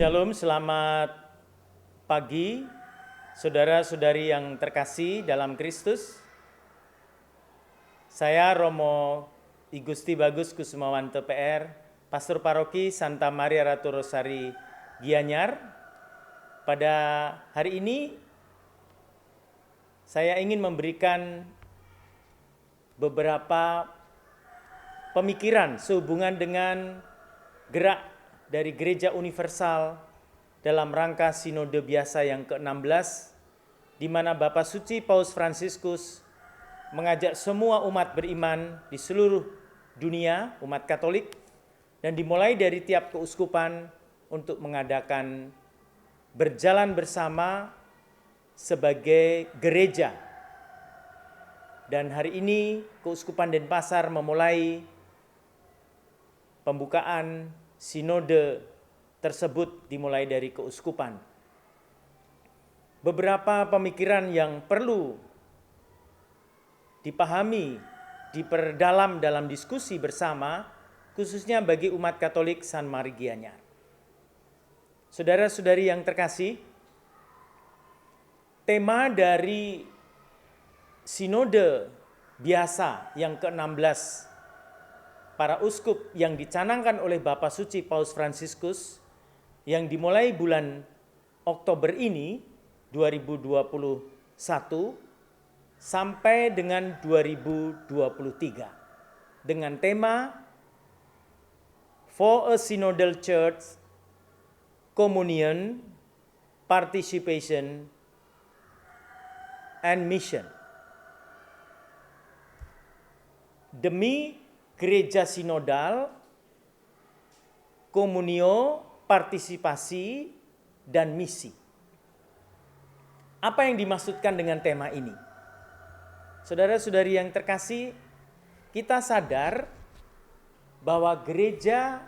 Shalom, selamat pagi saudara-saudari yang terkasih dalam Kristus. Saya Romo I Gusti Bagus Kussumawanto PR, Pastor Paroki Santa Maria Ratu Rosari Gianyar. Pada hari ini saya ingin memberikan beberapa pemikiran sehubungan dengan gerak dari Gereja Universal dalam rangka Sinode Biasa yang ke-16, di mana Bapak Suci Paus Fransiskus mengajak semua umat beriman di seluruh dunia, umat Katolik, dan dimulai dari tiap keuskupan untuk mengadakan berjalan bersama sebagai gereja. Dan hari ini Keuskupan Denpasar memulai pembukaan sinode tersebut dimulai dari keuskupan. Beberapa pemikiran yang perlu dipahami, diperdalam dalam diskusi bersama, khususnya bagi umat Katolik San Mari Gianyar. Saudara-saudari yang terkasih, tema dari sinode biasa yang ke-16 para uskup yang dicanangkan oleh Bapak Suci Paus Fransiskus yang dimulai bulan Oktober ini 2021 sampai dengan 2023 dengan tema For a Synodal Church, Communion, Participation, and Mission. Demi Gereja Sinodal, Komunio, Partisipasi, dan Misi. Apa yang dimaksudkan dengan tema ini? Saudara-saudari yang terkasih, kita sadar bahwa gereja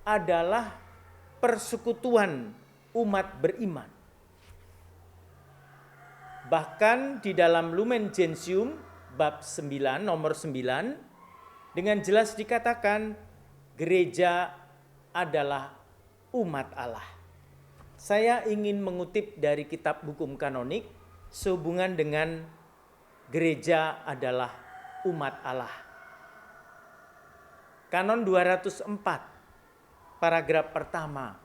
adalah persekutuan umat beriman. Bahkan di dalam Lumen Gentium bab 9 nomor 9 dengan jelas dikatakan gereja adalah umat Allah. Saya ingin mengutip dari kitab hukum kanonik sehubungan dengan gereja adalah umat Allah. Kanon 204, paragraf pertama.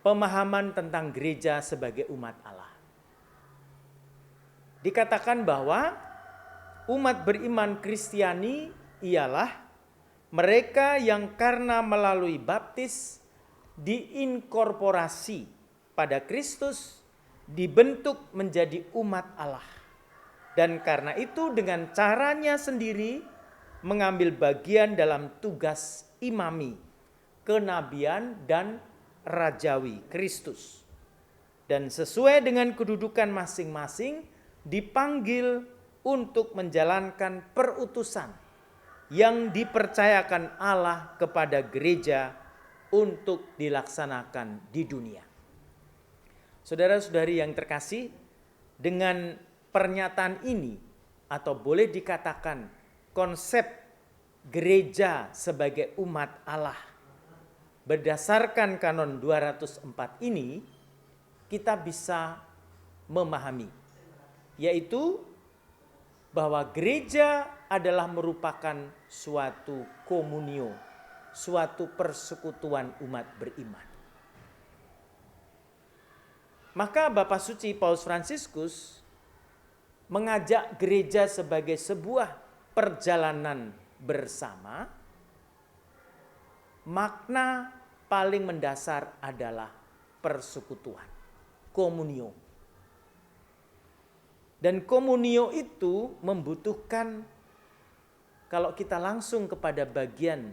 Pemahaman tentang gereja sebagai umat Allah. Dikatakan bahwa umat beriman Kristiani ialah mereka yang karena melalui baptis diinkorporasi pada Kristus, dibentuk menjadi umat Allah. Dan karena itu dengan caranya sendiri mengambil bagian dalam tugas imami, kenabian dan rajawi Kristus. Dan sesuai dengan kedudukan masing-masing dipanggil untuk menjalankan perutusan yang dipercayakan Allah kepada gereja untuk dilaksanakan di dunia. Saudara-saudari yang terkasih, dengan pernyataan ini atau boleh dikatakan konsep gereja sebagai umat Allah berdasarkan kanon 204 ini, kita bisa memahami, yaitu bahwa gereja adalah merupakan suatu komunio, suatu persekutuan umat beriman. Maka Bapak Suci Paus Fransiskus mengajak gereja sebagai sebuah perjalanan bersama. Makna paling mendasar adalah persekutuan, komunio. Dan komunio itu membutuhkan, kalau kita langsung kepada bagian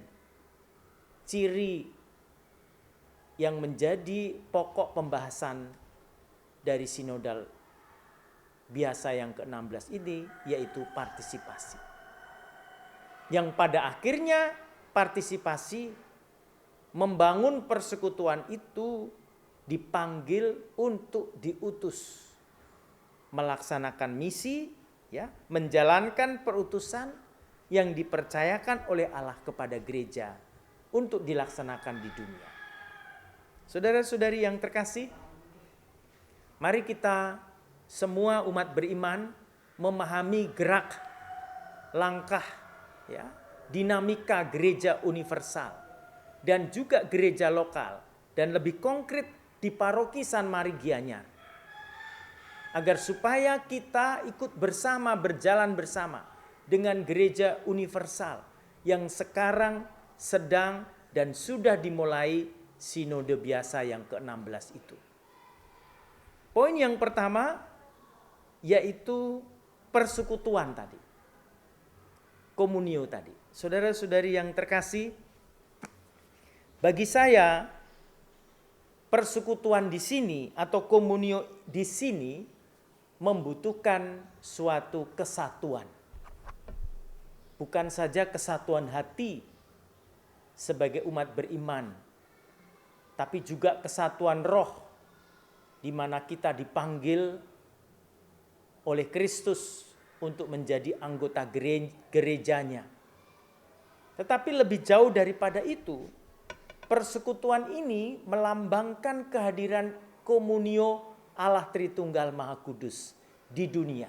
ciri yang menjadi pokok pembahasan dari sinodal biasa yang ke-16 ini, yaitu partisipasi. Yang pada akhirnya partisipasi membangun persekutuan itu dipanggil untuk diutus melaksanakan misi, ya, menjalankan perutusan yang dipercayakan oleh Allah kepada gereja untuk dilaksanakan di dunia. Saudara-saudari yang terkasih, mari kita semua umat beriman memahami gerak, langkah, ya, dinamika gereja universal dan juga gereja lokal, dan lebih konkret di paroki San Mari Gianyar. Agar supaya kita ikut bersama, berjalan bersama dengan gereja universal yang sekarang sedang dan sudah dimulai sinode biasa yang ke-16 itu. Poin yang pertama yaitu persekutuan tadi. Komunio tadi. Saudara-saudari yang terkasih, bagi saya persekutuan di sini atau komunio di sini membutuhkan suatu kesatuan. Bukan saja kesatuan hati sebagai umat beriman, tapi juga kesatuan roh, di mana kita dipanggil oleh Kristus untuk menjadi anggota gerejanya. Tetapi lebih jauh daripada itu, persekutuan ini melambangkan kehadiran komunio Allah Tritunggal Maha Kudus di dunia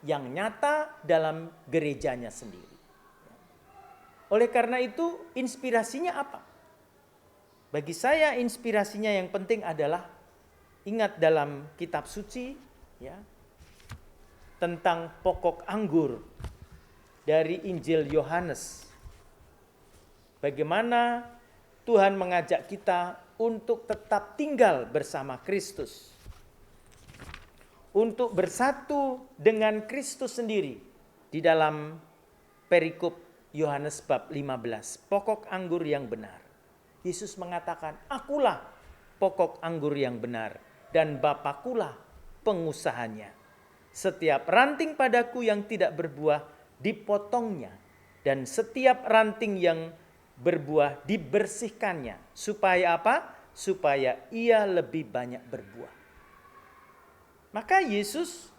yang nyata dalam gerejanya sendiri. Oleh karena itu, inspirasinya apa? Bagi saya inspirasinya yang penting adalah ingat dalam kitab suci, ya, tentang pokok anggur dari Injil Yohanes. Bagaimana Tuhan mengajak kita untuk tetap tinggal bersama Kristus, untuk bersatu dengan Kristus sendiri di dalam perikop Yohanes bab 15, pokok anggur yang benar. Yesus mengatakan, "Akulah pokok anggur yang benar dan Bapakulah pengusahanya. Setiap ranting padaku yang tidak berbuah dipotongnya, dan setiap ranting yang berbuah dibersihkannya." Supaya apa? Supaya ia lebih banyak berbuah. Maka Yesus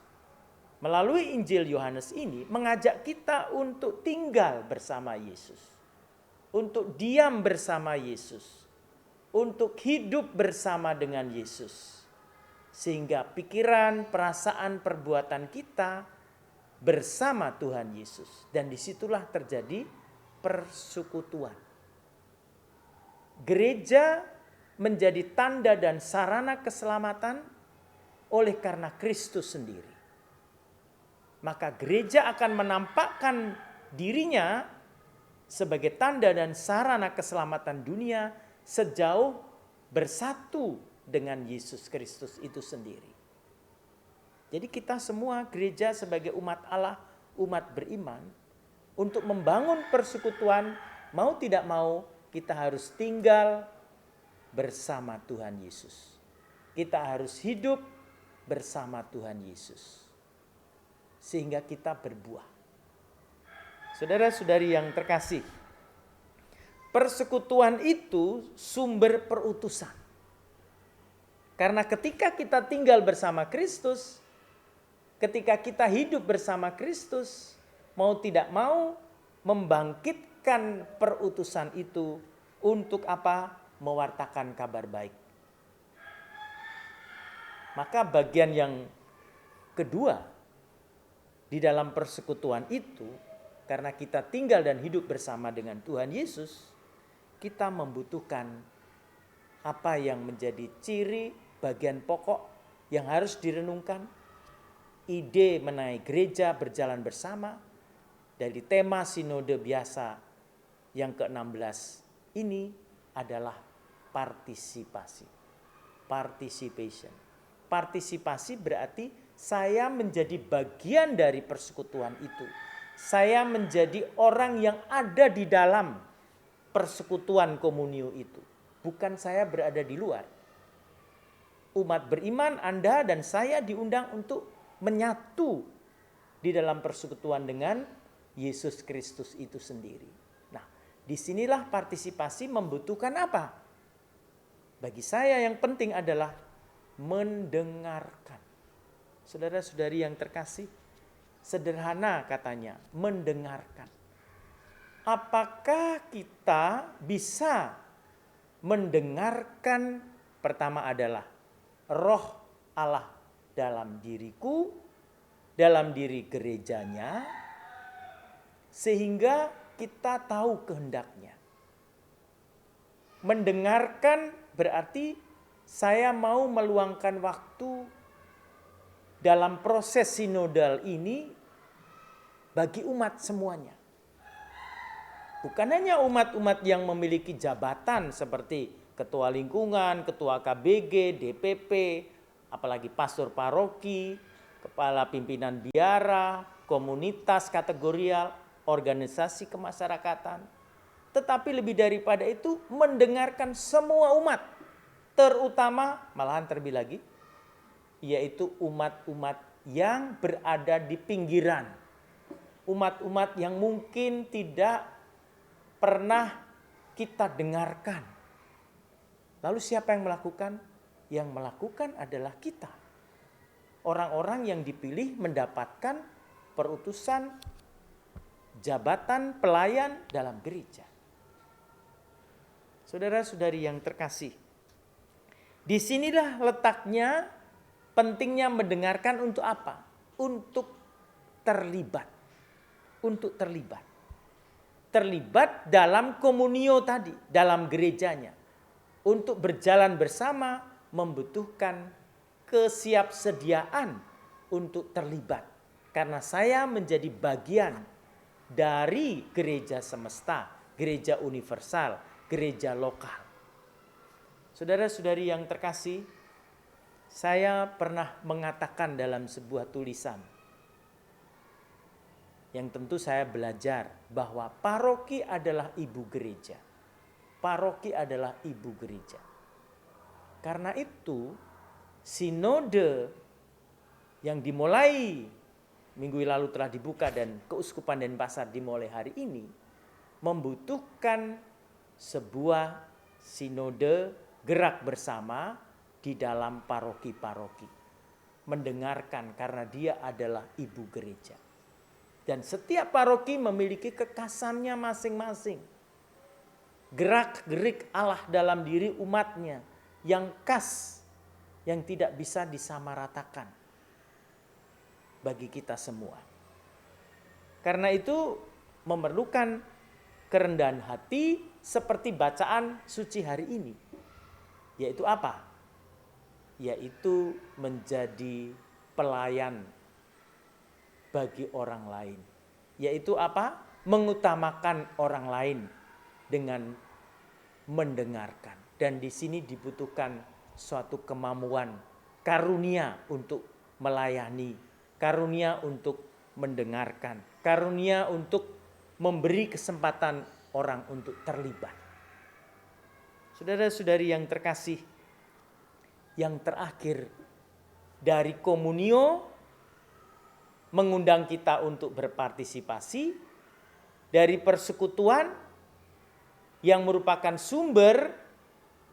melalui Injil Yohanes ini mengajak kita untuk tinggal bersama Yesus, untuk diam bersama Yesus, untuk hidup bersama dengan Yesus. Sehingga pikiran, perasaan, perbuatan kita bersama Tuhan Yesus. Dan disitulah terjadi persekutuan. Gereja menjadi tanda dan sarana keselamatan oleh karena Kristus sendiri. Maka gereja akan menampakkan dirinya sebagai tanda dan sarana keselamatan dunia sejauh bersatu dengan Yesus Kristus itu sendiri. Jadi kita semua gereja sebagai umat Allah, umat beriman, untuk membangun persekutuan, mau tidak mau kita harus tinggal bersama Tuhan Yesus. Kita harus hidup bersama Tuhan Yesus. Sehingga kita berbuah. Saudara-saudari yang terkasih, persekutuan itu sumber perutusan. Karena ketika kita tinggal bersama Kristus, ketika kita hidup bersama Kristus, mau tidak mau membangkitkan perutusan itu untuk apa? Mewartakan kabar baik. Maka bagian yang kedua di dalam persekutuan itu, karena kita tinggal dan hidup bersama dengan Tuhan Yesus, kita membutuhkan apa yang menjadi ciri bagian pokok yang harus direnungkan. Ide mengenai gereja berjalan bersama dari tema sinode biasa yang ke-16 ini adalah partisipasi. Participation. Partisipasi berarti saya menjadi bagian dari persekutuan itu. Saya menjadi orang yang ada di dalam persekutuan komunio itu. Bukan saya berada di luar. Umat beriman, Anda dan saya diundang untuk menyatu di dalam persekutuan dengan Yesus Kristus itu sendiri. Nah, disinilah partisipasi membutuhkan apa? Bagi saya yang penting adalah mendengarkan. Saudara-saudari yang terkasih, sederhana katanya, mendengarkan. apakah kita bisa mendengarkan, pertama adalah roh Allah dalam diriku, dalam diri gerejanya, sehingga kita tahu kehendaknya. Mendengarkan berarti saya mau meluangkan waktu dalam proses sinodal ini bagi umat semuanya. Bukan hanya umat-umat yang memiliki jabatan seperti ketua lingkungan, ketua KBG, DPP, apalagi pastor paroki, kepala pimpinan biara, komunitas kategorial, organisasi kemasyarakatan. Tetapi lebih daripada itu mendengarkan semua umat, terutama malahan terlebih lagi, yaitu umat-umat yang berada di pinggiran. Umat-umat yang mungkin tidak pernah kita dengarkan. Lalu siapa yang melakukan? Yang melakukan adalah kita. Orang-orang yang dipilih mendapatkan perutusan jabatan pelayan dalam gereja. Saudara-saudari yang terkasih, disinilah letaknya pentingnya mendengarkan untuk apa? Untuk terlibat. Untuk terlibat. Terlibat dalam komunio tadi, dalam gerejanya. Untuk berjalan bersama membutuhkan kesiapsediaan untuk terlibat. Karena saya menjadi bagian dari gereja semesta, gereja universal, gereja lokal. Saudara-saudari yang terkasih, saya pernah mengatakan dalam sebuah tulisan, yang tentu saya belajar bahwa paroki adalah ibu gereja. Paroki adalah ibu gereja. Karena itu, sinode yang dimulai minggu lalu telah dibuka dan Keuskupan Denpasar dimulai hari ini, membutuhkan sebuah sinode gerak bersama di dalam paroki-paroki. Mendengarkan karena dia adalah ibu gereja. Dan setiap paroki memiliki kekasannya masing-masing. Gerak-gerik Allah dalam diri umatnya yang khas, yang tidak bisa disamaratakan bagi kita semua. Karena itu memerlukan kerendahan hati seperti bacaan suci hari ini. Yaitu apa? Yaitu menjadi pelayan bagi orang lain. Yaitu apa? Mengutamakan orang lain dengan mendengarkan. Dan di sini dibutuhkan suatu kemampuan, karunia untuk melayani, karunia untuk mendengarkan, karunia untuk memberi kesempatan orang untuk terlibat. Saudara-saudari yang terkasih, yang terakhir dari komunio mengundang kita untuk berpartisipasi, dari persekutuan yang merupakan sumber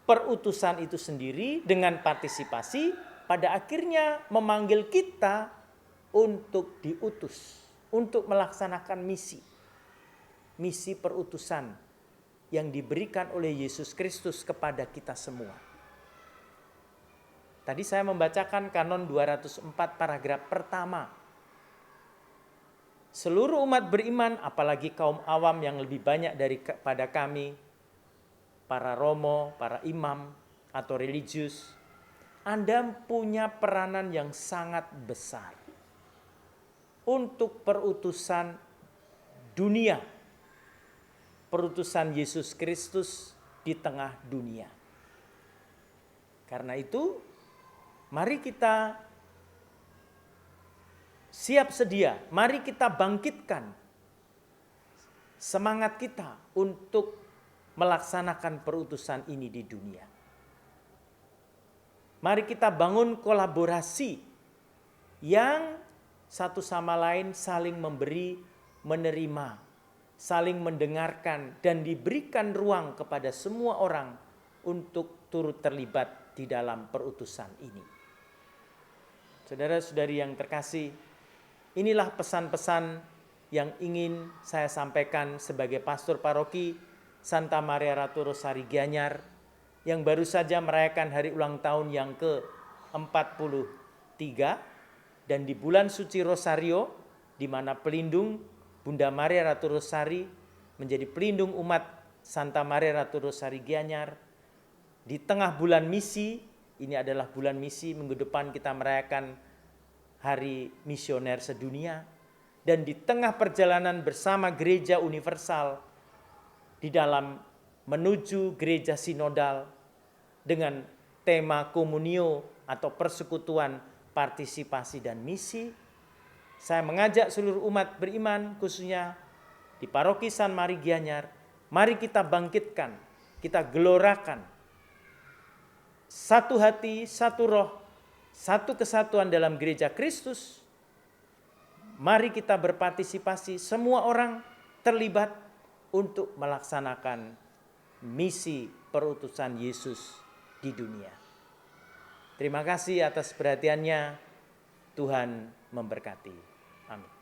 perutusan itu sendiri dengan partisipasi, pada akhirnya memanggil kita untuk diutus, untuk melaksanakan misi. Misi perutusan yang diberikan oleh Yesus Kristus kepada kita semua. Tadi saya membacakan kanon 204 paragraf pertama. Seluruh umat beriman, apalagi kaum awam yang lebih banyak daripada kami, para romo, para imam atau religius, Anda punya peranan yang sangat besar untuk perutusan dunia, perutusan Yesus Kristus di tengah dunia. Karena itu, mari kita siap sedia, mari kita bangkitkan semangat kita untuk melaksanakan perutusan ini di dunia. Mari kita bangun kolaborasi yang satu sama lain saling memberi, menerima, saling mendengarkan, dan diberikan ruang kepada semua orang untuk turut terlibat di dalam perutusan ini. Saudara-saudari yang terkasih, inilah pesan-pesan yang ingin saya sampaikan sebagai pastor paroki Santa Maria Ratu Rosari Gianyar yang baru saja merayakan hari ulang tahun yang ke-43 dan di bulan suci Rosario di mana pelindung Bunda Maria Ratu Rosari menjadi pelindung umat Santa Maria Ratu Rosari Gianyar. Di tengah bulan misi, ini adalah bulan misi, minggu depan kita merayakan Hari Misioner Sedunia. Dan di tengah perjalanan bersama Gereja Universal di dalam menuju Gereja Sinodal dengan tema Komunio atau persekutuan, partisipasi dan misi, saya mengajak seluruh umat beriman khususnya di Paroki San Mari Gianyar, mari kita bangkitkan, kita gelorakan satu hati, satu roh, satu kesatuan dalam gereja Kristus. Mari kita berpartisipasi, semua orang terlibat untuk melaksanakan misi perutusan Yesus di dunia. Terima kasih atas perhatiannya. Tuhan memberkati. Amin.